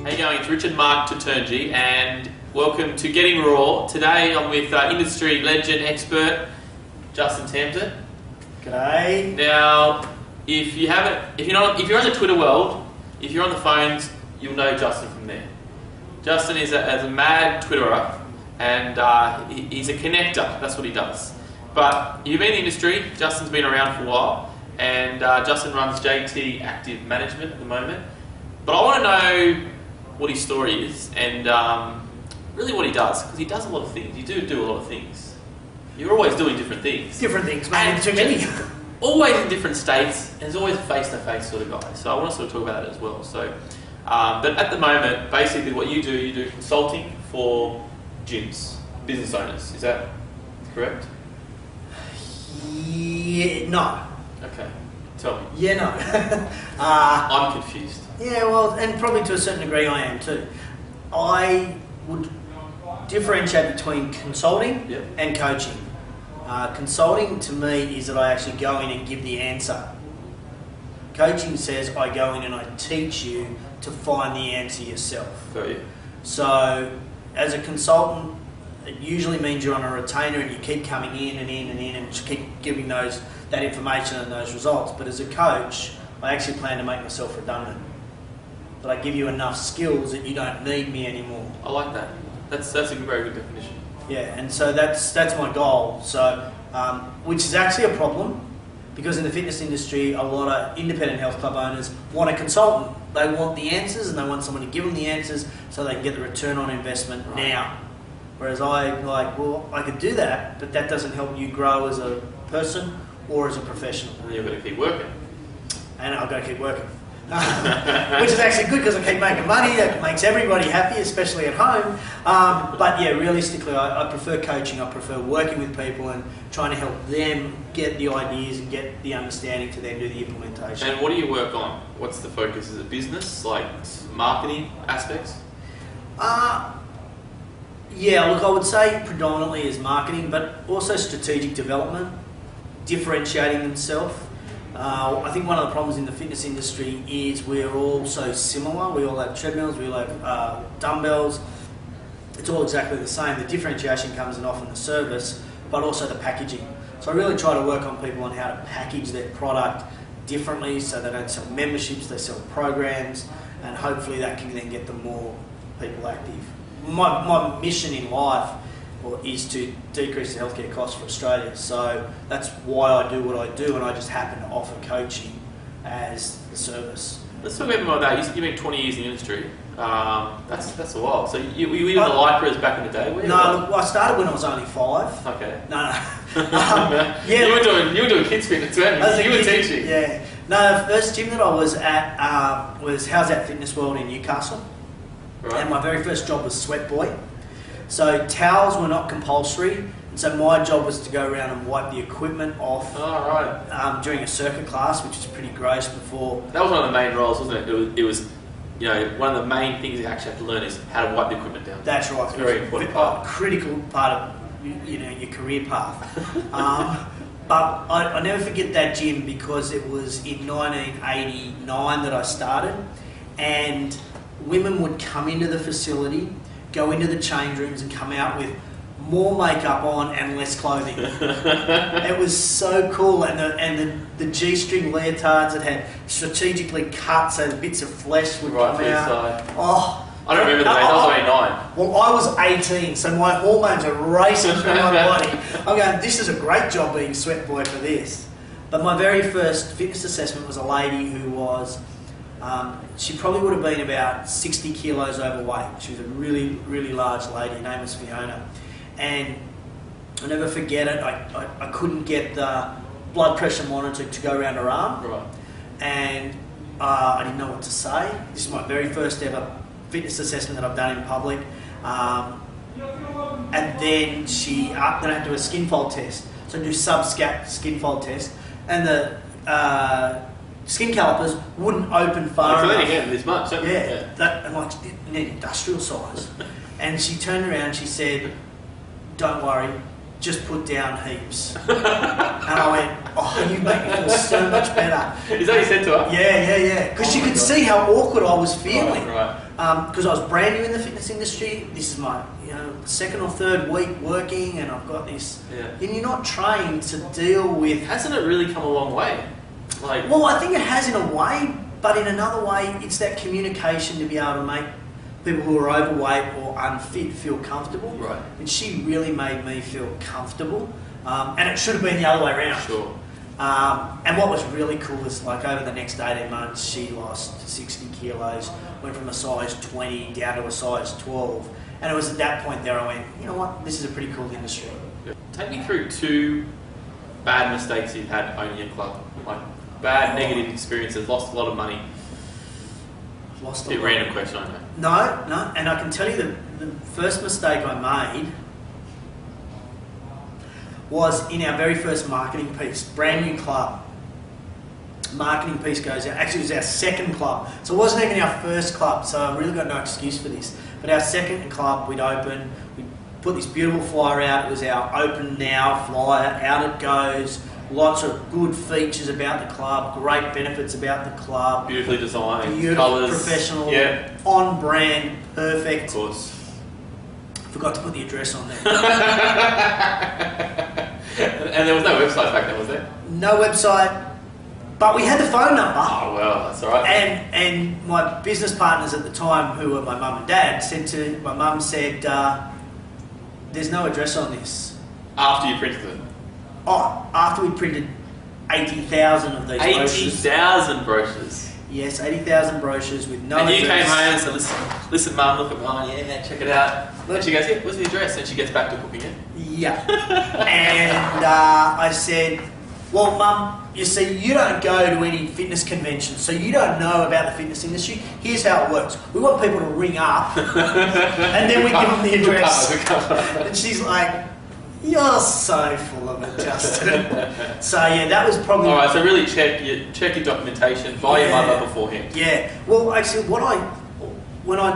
How you going? It's Richard Mark Tutungi and welcome to Getting Raw. Today I'm with industry legend expert Justin Tamsin. G'day. Now, if you're in the Twitter world, if you're on the phones, you'll know Justin from there. Justin is a mad Twitterer and he's a connector. That's what he does. But if you've been in the industry, Justin's been around for a while, and Justin runs JT Active Management at the moment. But I want to know what his story is and really what he does, because he does a lot of things. You do a lot of things. You're always doing different things. Different things, man. Too many. Always in different states, and he's always a face-to-face sort of guy. So I want to sort of talk about that as well. So, but at the moment, basically what you do consulting for gyms, business owners. Is that correct? Yeah, no. Okay, tell me. Yeah, no. I'm confused. Yeah, well, and probably to a certain degree I am too. I would differentiate between consulting and coaching. Consulting to me is that I actually go in and give the answer. Coaching says I go in and I teach you to find the answer yourself. Got you. So, as a consultant, it usually means you're on a retainer and you keep coming in and just keep giving that information and those results. But as a coach, I actually plan to make myself redundant. That I give you enough skills that you don't need me anymore. I like that. That's a very good definition. Yeah, and so that's my goal. So, which is actually a problem, because in the fitness industry, a lot of independent health club owners want a consultant. They want the answers and they want someone to give them the answers so they can get the return on investment now. Whereas I could do that, but that doesn't help you grow as a person or as a professional. And you've got to keep working. And I've got to keep working. Which is actually good because I keep making money. That makes everybody happy, especially at home. But yeah, realistically, I prefer coaching. I prefer working with people and trying to help them get the ideas and get the understanding to then do the implementation. And what do you work on? What's the focus? Is it business, like marketing aspects? Yeah, look, I would say predominantly is marketing, but also strategic development, differentiating themselves. I think one of the problems in the fitness industry is we're all so similar. We all have treadmills, we all have dumbbells. It's all exactly the same. The differentiation comes in often the service, but also the packaging. So I really try to work on people on how to package their product differently, so they don't sell memberships, they sell programs, and hopefully that can then get them more people active. My mission in life is to decrease the healthcare costs for Australia. So that's why I do what I do, and I just happen to offer coaching as the service. Let's talk a bit more about that. You've been 20 years in the industry. That's a while. So were you in the Lycras back in the day? Look, I started when I was only 5. Okay. No. Yeah. You were doing kids fitness, weren't you? You were teaching. Yeah. No, the first gym that I was at was How's That Fitness World in Newcastle. Right. And my very first job was sweat boy. So towels were not compulsory, and so my job was to go around and wipe the equipment off during a circuit class, which is pretty gross. Before that was one of the main roles, wasn't it? It was one of the main things you actually have to learn is how to wipe the equipment down. That's right. It's a very important part. Critical part of your career path. But I never forget that gym because it was in 1989 that I started, and women would come into the facility, go into the change rooms and come out with more makeup on and less clothing. It was so cool, and the G-string leotards that had strategically cut so the bits of flesh would come out. Oh, I don't remember the days. I was 89. Well, I was 18, so my hormones are racing through my body. I'm going, this is a great job being sweat boy for this. But my very first fitness assessment was a lady who was, she probably would have been about 60 kilos overweight. She was a really, really large lady. Her name was Fiona. And I'll never forget it. I couldn't get the blood pressure monitor to go around her arm. Right. And I didn't know what to say. This is my very first ever fitness assessment that I've done in public. And then then I had to do a skin fold test. So I do sub-scat skin fold test. And the skin calipers wouldn't open far enough. It's only this much, don't yeah. I'm like, you need industrial size. And she turned around and she said, don't worry, just put down heaps. And I went, oh, you make me feel so much better. Is that what you said to her? Yeah. Because you could see how awkward I was feeling. Right. Because I was brand new in the fitness industry. This is my second or third week working, and I've got this. Yeah. And you're not trained to deal with. Hasn't it really come a long way? Like, Well, I think it has in a way, but in another way, it's that communication to be able to make people who are overweight or unfit feel comfortable. Right. And she really made me feel comfortable. And it should have been the other way around. Sure. And what was really cool is, like, over the next 18 months, she lost 60 kilos, went from a size 20 down to a size 12. And it was at that point there I went, you know what, this is a pretty cool industry. Take me through 2 bad mistakes you've had owning your club. Like, bad, negative experiences, lost a lot of money. Lost a Bit lot. random question, I know. No, and I can tell you the first mistake I made was in our very first marketing piece, brand new club. Marketing piece goes out. Actually, it was our second club. So it wasn't even our first club, so I really got no excuse for this. But our second club, we'd open, we put this beautiful flyer out. It was our Open Now flyer. Out it goes. Lots of good features about the club, great benefits about the club. Beautifully designed, Beautiful, colours. professional, Yeah, on brand, perfect. of course. Forgot to put the address on there. And there was no website back then, was there? No website, but we had the phone number. Oh, well, that's all right. And my business partners at the time, who were my mum and dad, my mum said, there's no address on this. After you printed it. Oh, after we printed 80,000 of these brochures. 80,000 brochures. Yes, 80,000 brochures with no And address. you came home and said, listen, Mum, look at mine, yeah, check it out. And she goes, yeah, what's the address? And she gets back to cooking it. Yeah. And I said, well, Mum, you see, you don't go to any fitness conventions, so you don't know about the fitness industry. Here's how it works. We want people to ring up, and then we give them the address. And she's like, you're so full of it, Justin. So, yeah, that was probably... All right, so really check your documentation by your mother beforehand. Yeah. Well, actually, when I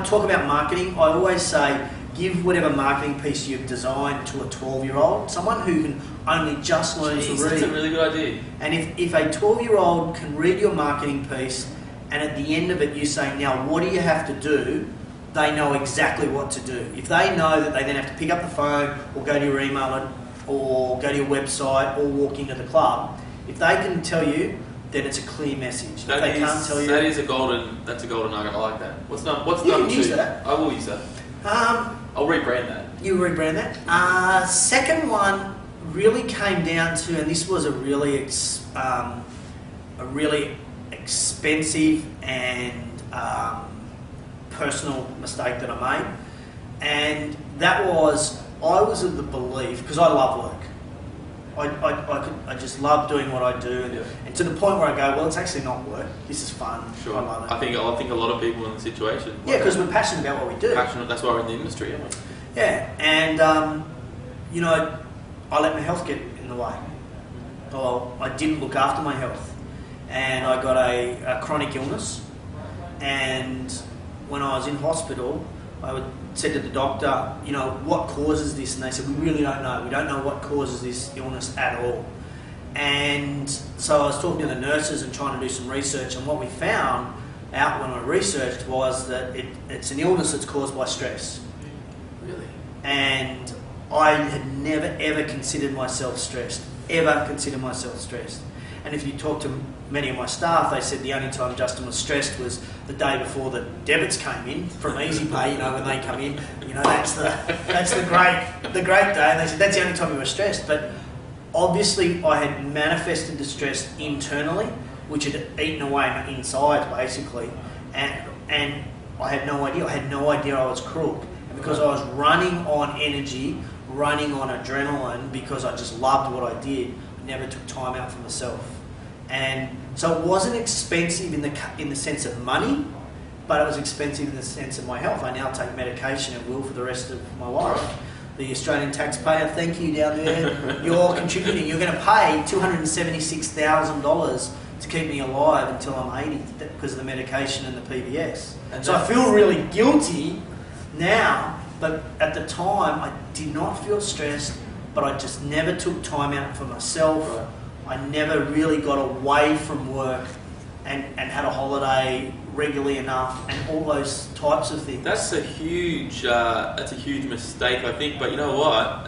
talk about marketing, I always say give whatever marketing piece you've designed to a 12-year-old, someone who can only just learn to read. That's a really good idea. And if a 12-year-old can read your marketing piece, and at the end of it you say, now what do you have to do, they know exactly what to do. If they know that they then have to pick up the phone or go to your email or go to your website or walk into the club, if they can tell you, then it's a clear message. That if they can't tell you... That's a golden nugget. I like that. What's You can number 2? use that. I will use that. I'll rebrand that. You rebrand that. Second one really came down to, and this was a really expensive and personal mistake that I made, and that was I was of the belief, because I love work. I just love doing what I do, and to the point where I go, well, it's actually not work. This is fun. Sure. I love it. I think a lot of people in the situation. Yeah, because we're passionate about what we do. Passionate. That's why we're in the industry, aren't we? Yeah, and I let my health get in the way. Well, I didn't look after my health, and I got a chronic illness. And when I was in hospital, I said to the doctor, what causes this? And they said, we really don't know. We don't know what causes this illness at all. And so I was talking to the nurses and trying to do some research, and what we found out when I researched was that it's an illness that's caused by stress. Really? And I had never ever considered myself stressed. And if you talk to many of my staff, they said the only time Justin was stressed was the day before the debits came in from EasyPay. When they come in, that's the great day. And they said that's the only time you were stressed. But obviously, I had manifested the stress internally, which had eaten away my insides basically, and I had no idea. I was crook, and because I was running on energy, running on adrenaline, because I just loved what I did. Never took time out for myself, and so it wasn't expensive in the sense of money, but it was expensive in the sense of my health. I now take medication and will for the rest of my life. The Australian taxpayer, thank you down there. You're contributing. You're going to pay $276,000 to keep me alive until I'm 80 because of the medication and the PBS. And so I feel really guilty now, but at the time I did not feel stressed. but I just never took time out for myself. Right. I never really got away from work and had a holiday regularly enough and all those types of things. That's a huge mistake, I think. But you know what?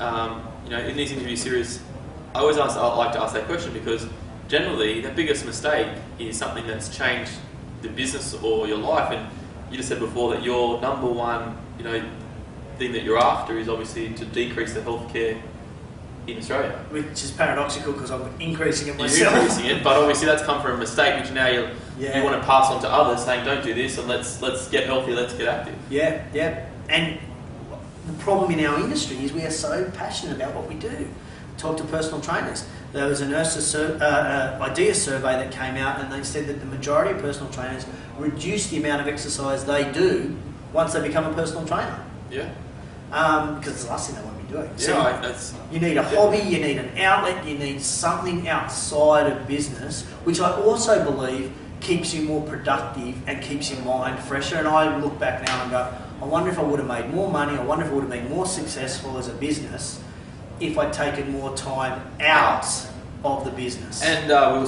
In these interview series, I like to ask that question because generally the biggest mistake is something that's changed the business or your life. And you just said before that your number one, thing that you're after is obviously to decrease the healthcare in Australia. Which is paradoxical because I'm increasing it You're myself. increasing it, but obviously that's come from a mistake, which now you want to pass on to others, saying don't do this and let's get healthy, let's get active. Yeah. And the problem in our industry is we are so passionate about what we do. Talk to personal trainers. There was an IDEA survey that came out and they said that the majority of personal trainers reduce the amount of exercise they do once they become a personal trainer. Yeah. Because it's the last thing they want to be doing. Yeah, So you need a hobby, you need an outlet, you need something outside of business, which I also believe keeps you more productive and keeps your mind fresher. And I look back now and go, I wonder if I would have made more money, I wonder if I would have been more successful as a business if I'd taken more time out of the business. And we were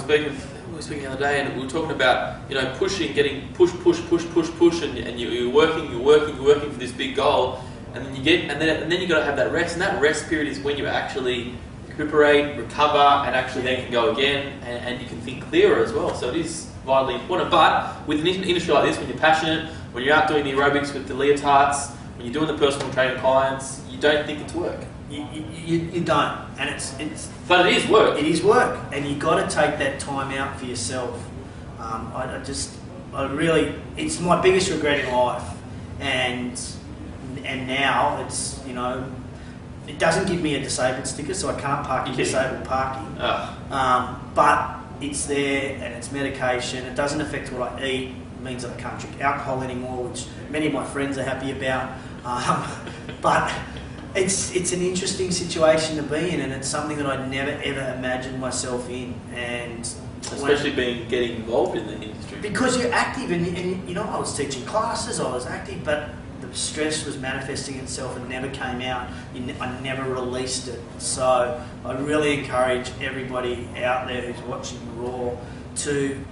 speaking the other day, and we were talking about pushing, getting push, and you're working for this big goal, and then you got to have that rest, and that rest period is when you actually recuperate, recover, and actually then can go again, and you can think clearer as well. So it is vitally important. But with an industry like this, when you're passionate, when you're out doing the aerobics with the leotards, when you're doing the personal training clients, you don't think it's work. You don't, and it's. But it is work. It is work, and you got to take that time out for yourself. It's my biggest regret in life, and now it's it doesn't give me a disabled sticker, so I can't park in disabled parking. But it's there, and it's medication. It doesn't affect what I eat. It means that I can't drink alcohol anymore, which many of my friends are happy about. But it's an interesting situation to be in, and it's something that I never ever imagined myself in. And especially getting involved in the industry. Because you're active, and I was teaching classes, I was active, but the stress was manifesting itself and never came out. I never released it. So I really encourage everybody out there who's watching Raw to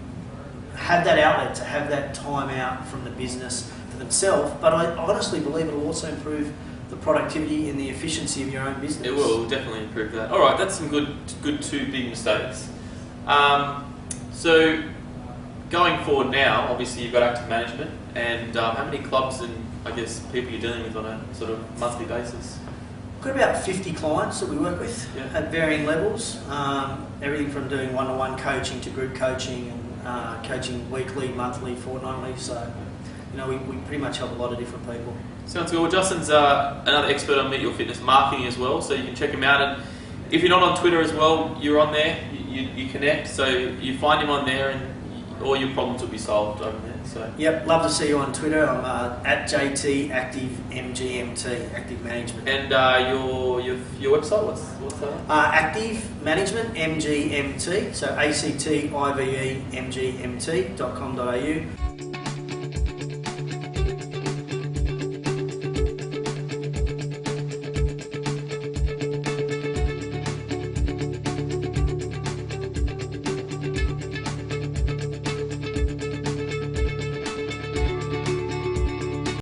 have that outlet, to have that time out from the business for themselves. But I honestly believe it will also improve the productivity and the efficiency of your own business. It will definitely improve that. All right, that's some good two big mistakes. So going forward now, obviously you've got active management, and how many clubs and people you're dealing with on a sort of monthly basis? We've got about 50 clients that we work with at varying levels. Everything from doing one-to-one coaching to group coaching and coaching weekly, monthly, fortnightly. So, we pretty much help a lot of different people. Sounds good. Well, Justin's another expert on Meet Your Fitness marketing as well, so you can check him out. And if you're not on Twitter as well, you're on there. You connect, so you find him on there, and all your problems will be solved over there. So. Yep, love to see you on Twitter. I'm at JT Active MGMT, Active Management. And your website, what's that? Active Management MGMT, so ACTIVE MGMT.com.au.